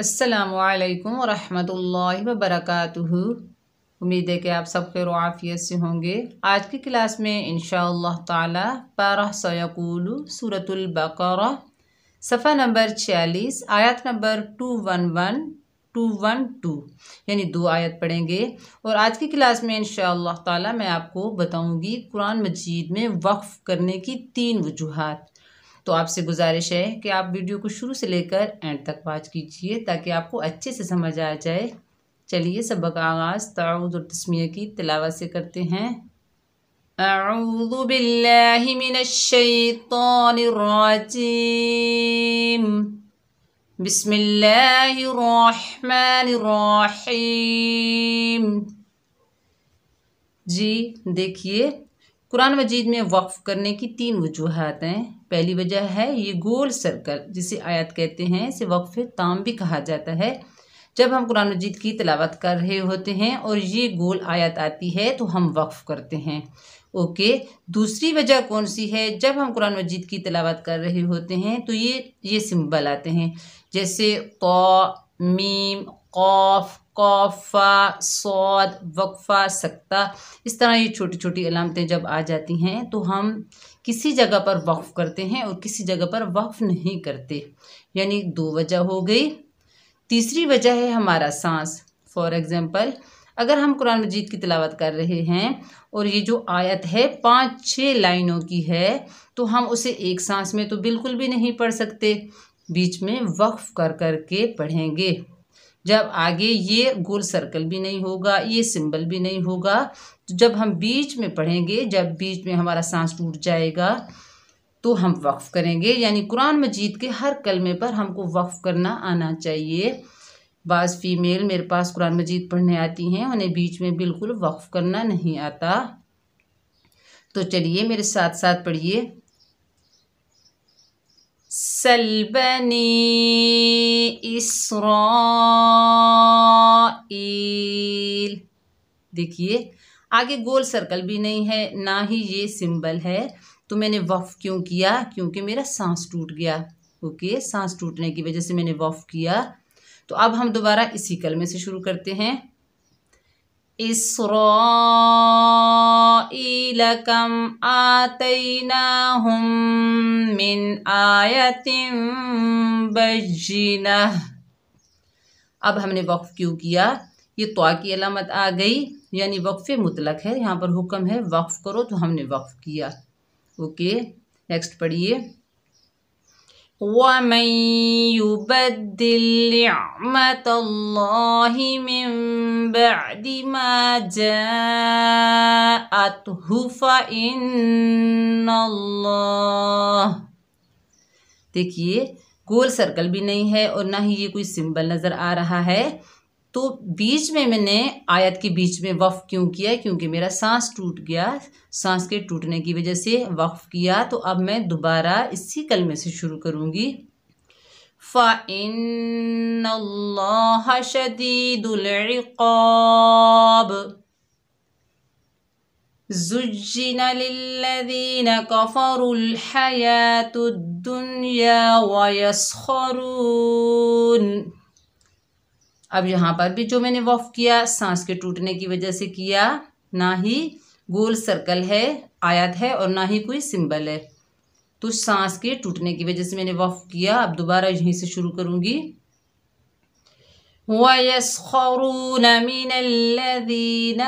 अस्सलामुअलैकुम वरहमतुल्लाहि वबरकातुहू। उम्मीद है कि आप सब खैर व आफियत से होंगे। आज की क्लास में इंशाअल्लाह ताला पारा सयकूलु सूरतुल बकरा सफ़ा नंबर 46 आयत नंबर 212 यानी 2 आयत पढ़ेंगे। और आज की क्लास में इंशाअल्लाह ताला मैं आपको बताऊंगी कुरान मजीद में वक्फ करने की 3 वजूहात। तो आपसे गुजारिश है कि आप वीडियो को शुरू से लेकर एंड तक वॉच कीजिए ताकि आपको अच्छे से समझ आ जाए। चलिए सबक आगाज़ तआवुज़ और तस्मीह की तिलावत से करते हैं। अऊज़ु बिल्लाहि मिनश शैतानिर रजीम। बिस्मिल्लाहिर रहमानिर रहीम। जी देखिए, कुरान मजीद में वक्फ करने की 3 वजूहात हैं। पहली वजह है ये गोल सर्कल जिसे आयत कहते हैं, इसे वक्फ ताम भी कहा जाता है। जब हम कुरान मजीद की तिलावत कर रहे होते हैं और ये गोल आयत आती है तो हम वक्फ करते हैं। ओके, दूसरी वजह कौन सी है? जब हम कुरान मजीद की तिलावत कर रहे होते हैं तो ये सिंबल आते हैं, जैसे तो, मीम, कौफ, कौफा, सौद, वक्फा, सक्ता। इस तरह ये छोटी छोटी अलामतें जब आ जाती हैं तो हम किसी जगह पर वक्फ करते हैं और किसी जगह पर वक्फ नहीं करते, यानी 2 वजह हो गई। तीसरी वजह है हमारा सांस। फॉर एग्जांपल, अगर हम कुरान मजीद की तिलावत कर रहे हैं और ये जो आयत है 5-6 लाइनों की है तो हम उसे एक सांस में तो बिल्कुल भी नहीं पढ़ सकते, बीच में वक्फ कर कर के पढ़ेंगे। जब आगे ये गोल सर्कल भी नहीं होगा, ये सिंबल भी नहीं होगा, तो जब हम बीच में पढ़ेंगे, जब बीच में हमारा सांस टूट जाएगा तो हम वक्फ करेंगे। यानी कुरान मजीद के हर कलमे पर हमको वक्फ करना आना चाहिए। बाज़ फ़ीमेल मेरे पास कुरान मजीद पढ़ने आती हैं, उन्हें बीच में बिल्कुल वक्फ करना नहीं आता। तो चलिए मेरे साथ साथ पढ़िए। सल्बनी इस्राईल। देखिए, आगे गोल सर्कल भी नहीं है, ना ही ये सिंबल है, तो मैंने वक्फ क्यों किया? क्योंकि मेरा सांस टूट गया। ओके, सांस टूटने की वजह से मैंने वक्फ किया। तो अब हम दोबारा इसी कलमे से शुरू करते हैं। इस्राईल कम आतैनाहुम मिन आयतिन बय्यिनह। अब हमने वक्फ क्यों किया? ये तो की अलामत आ गई, यानी वक्फ मुतलक है, यहाँ पर हुक्म है वक्फ करो, तो हमने वक्फ किया। ओके, नेक्स्ट पढ़िए। वमन युबद्दिल निअमतल्लाहि मिन बअदि मा जाअतहु फइन्नल्लाह। देखिए, गोल सर्कल भी नहीं है और ना ही ये कोई सिंबल नज़र आ रहा है, तो बीच में मैंने आयत के बीच में वक्फ क्यों किया? क्योंकि मेरा सांस टूट गया, सांस के टूटने की वजह से वक्फ किया। तो अब मैं दोबारा इसी कलमे से शुरू करूँगी। फ़इन्नल्लाह शदीदुल इक़ाब। ज़ुय्यिना लिल्लज़ीना कफ़रुल हयातुद दुन्या व यस्ख़रून। अब यहाँ पर भी जो मैंने वक्फ किया सांस के टूटने की वजह से किया, ना ही गोल सर्कल है, आयत है, और ना ही कोई सिंबल है, तो सांस के टूटने की वजह से मैंने वक्फ किया। अब दोबारा यहीं से शुरू करूँगी। वयस्ख़रून मिनल्लज़ीना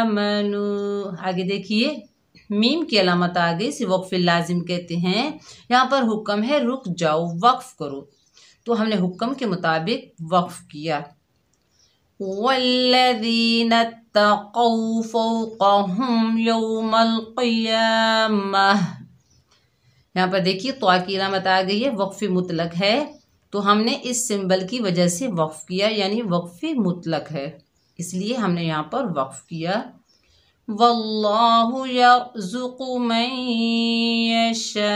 आमनू। आगे देखिए, मीम की अलामत आ गई, इसे वक्फ लाजिम कहते हैं। यहाँ पर हुक्म है रुक जाओ, वक्फ करो, तो हमने हुक्म के मुताबिक वक्फ किया। वल्लज़ीना तक़ौ फ़ौक़हुम यौमल क़ियामह। यहाँ पर देखिए तो की अलामत आ गई है, वक्फ मुतलक है, तो हमने इस सिंबल की वजह से वक्फ किया, यानी वक्फ मुतलक है, इसलिए हमने यहाँ पर वक्फ किया। वल्लाहु यर्ज़ुक़ु मन यशा।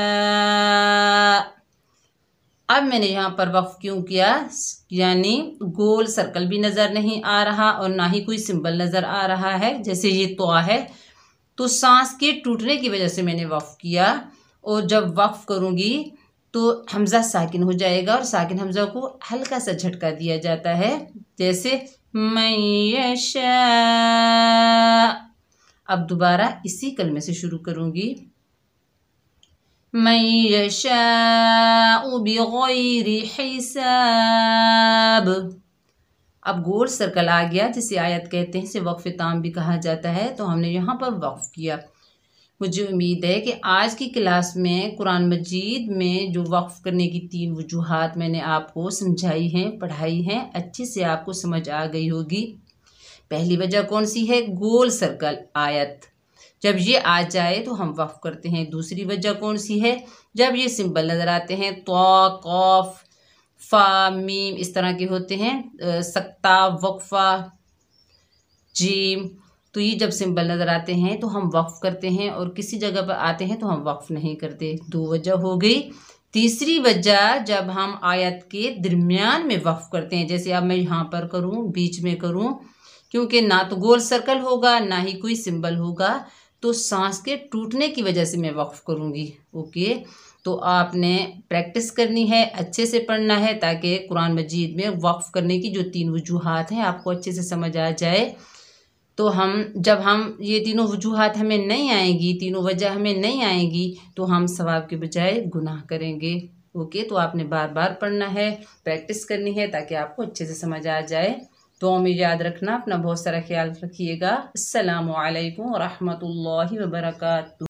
अब मैंने यहाँ पर वक्फ क्यों किया? यानी गोल सर्कल भी नज़र नहीं आ रहा और ना ही कोई सिंबल नज़र आ रहा है, जैसे ये तो है, तो सांस के टूटने की वजह से मैंने वक्फ किया। और जब वक्फ करूँगी तो हमज़ा साकिन हो जाएगा और साकिन हमज़ा को हल्का सा झटका दिया जाता है, जैसे मैं यशा। अब दोबारा इसी कलमे से शुरू करूँगी, मैं यशाउ बिगैरि हिसाब। अब गोल सर्कल आ गया, जिसे आयत कहते हैं, इसे वक्फ ताम भी कहा जाता है। तो हमने यहाँ पर वक्फ किया। मुझे उम्मीद है कि आज की क्लास में कुरान मजीद में जो वक्फ करने की 3 वजूहात मैंने आपको समझाई हैं, पढ़ाई हैं, अच्छे से आपको समझ आ गई होगी। पहली वजह कौन सी है? गोल सर्कल आयत, जब ये आ जाए तो हम वक्फ करते हैं। दूसरी वजह कौन सी है? जब ये सिंबल नज़र आते हैं, तो, कौफ, फा, मीम इस तरह के होते हैं, सक्ता, वक्फा, जीम, तो ये जब सिंबल नज़र आते हैं तो हम वक्फ करते हैं, और किसी जगह पर आते हैं तो हम वक्फ नहीं करते। 2 वजह हो गई। तीसरी वजह, जब हम आयत के दरमियान में वक्फ करते हैं, जैसे अब मैं यहाँ पर करूँ, बीच में करूँ, क्योंकि ना तो गोल सर्कल होगा ना ही कोई सिंबल होगा, तो सांस के टूटने की वजह से मैं वक्फ करूँगी। ओके, तो आपने प्रैक्टिस करनी है, अच्छे से पढ़ना है, ताकि कुरान मजीद में वक्फ करने की जो 3 वजूहात हैं आपको अच्छे से समझ आ जाए। तो जब हम ये तीनों वजूहात हमें नहीं आएंगी, तीनों वजह हमें नहीं आएंगी, तो हम सवाब के बजाय गुनाह करेंगे। ओके, तो आपने बार बार पढ़ना है, प्रैक्टिस करनी है, ताकि आपको अच्छे से समझ आ जाए। तो हमें याद रखना, अपना बहुत सारा ख्याल रखिएगा। अस्सलामु अलैकुम व रहमतुल्लाहि व बरकातुहू।